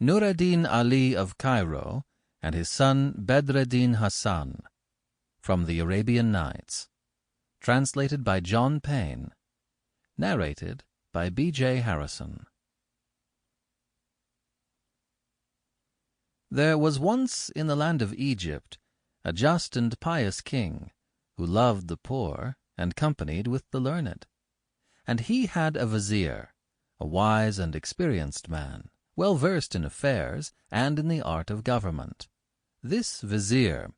Nur Ali of Cairo and his son Bedreddin Hassan, from the Arabian Nights, translated by John Payne, narrated by B.J.Harrison. There was once in the land of Egypt a just and pious king, who loved the poor and companied with the learned. And he had a vizier, a wise and experienced man, well versed in affairs and in the art of government. This vizier,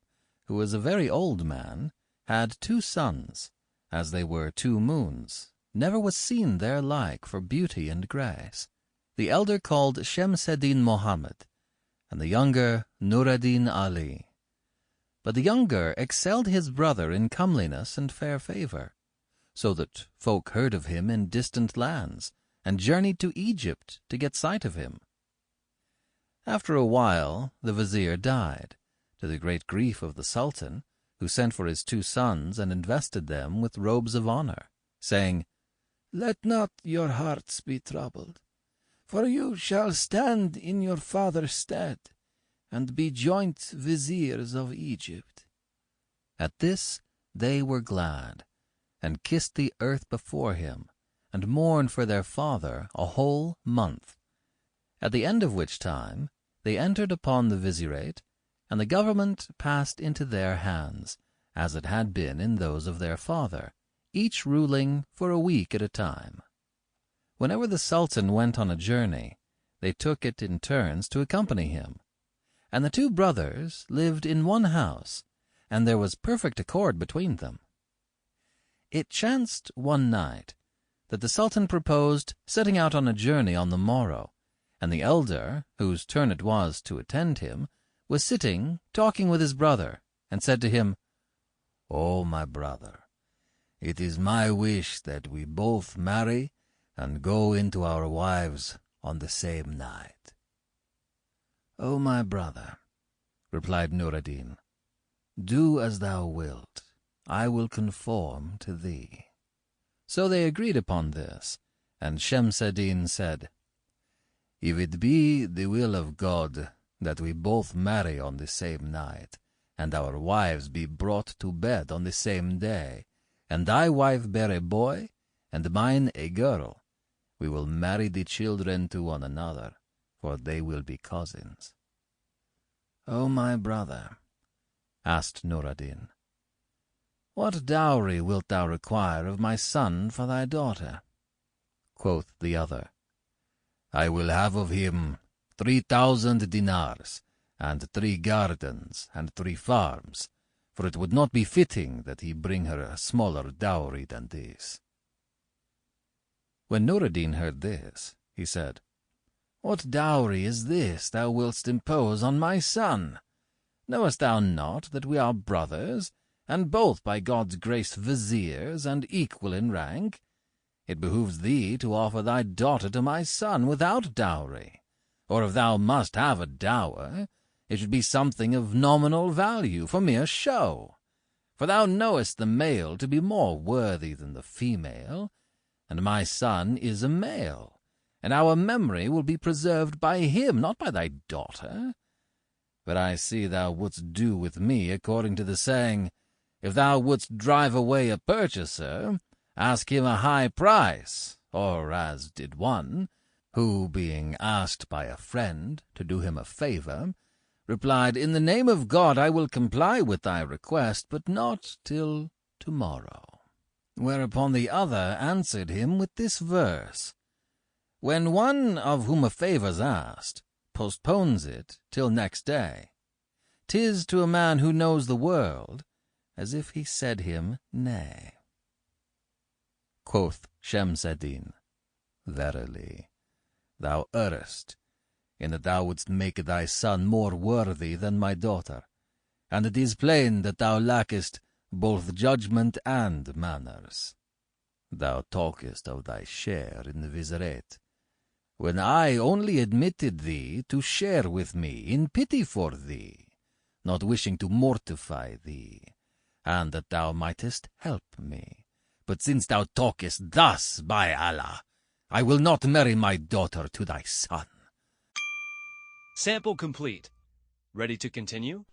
who was a very old man, had 2 sons, as they were 2 moons. Never was seen their like for beauty and grace. The elder called Shemseddin Mohammed, and the younger Nur Ali. But the younger excelled his brother in comeliness and fair favor, so that folk heard of him in distant lands, and journeyed to Egypt to get sight of him. After a while the vizier died, to the great grief of the sultan, who sent for his 2 sons and invested them with robes of honor, saying, "Let not your hearts be troubled, for you shall stand in your father's stead, and be joint viziers of Egypt." At this they were glad, and kissed the earth before him, and mourned for their father a whole month, at the end of which time they entered upon the vizierate, and the government passed into their hands, as it had been in those of their father, each ruling for a week at a time. Whenever the sultan went on a journey, they took it in turns to accompany him, and the 2 brothers lived in one house, and there was perfect accord between them. It chanced one night that the sultan proposed setting out on a journey on the morrow, and the elder, whose turn it was to attend him, was sitting talking with his brother, and said to him, "O my brother, it is my wish that we both marry and go into our wives on the same night." "O my brother," replied Nur, "do as thou wilt. I will conform to thee." So they agreed upon this, and Shemseddin said, "If it be the will of God that we both marry on the same night, and our wives be brought to bed on the same day, and thy wife bear a boy, and mine a girl, we will marry the children to one another, for they will be cousins." "O my brother," asked Nur, "what dowry wilt thou require of my son for thy daughter?" Quoth the other, "I will have of him 3,000 dinars, and 3 gardens, and 3 farms, for it would not be fitting that he bring her a smaller dowry than this." When Nur heard this, he said, "What dowry is this thou willst impose on my son? Knowest thou not that we are brothers, and both by God's grace viziers, and equal in rank? It behooves thee to offer thy daughter to my son without dowry, or if thou must have a dower, it should be something of nominal value for mere show. For thou knowest the male to be more worthy than the female, and my son is a male, and our memory will be preserved by him, not by thy daughter. But I see thou wouldst do with me according to the saying, if thou wouldst drive away a purchaser, ask him a high price, or as did one, who, being asked by a friend to do him a favor, replied, 'In the name of God I will comply with thy request, but not till tomorrow.' Whereupon the other answered him with this verse, 'When one of whom a favor's asked postpones it till next day, 'tis to a man who knows the world as if he said him nay.'" Quoth Shemseddin, "Verily, thou errest, in that thou wouldst make thy son more worthy than my daughter, and it is plain that thou lackest both judgment and manners. Thou talkest of thy share in the vizierate, when I only admitted thee to share with me in pity for thee, not wishing to mortify thee, and that thou mightest help me. But since thou talkest thus, by Allah, I will not marry my daughter to thy son." Sample complete. Ready to continue?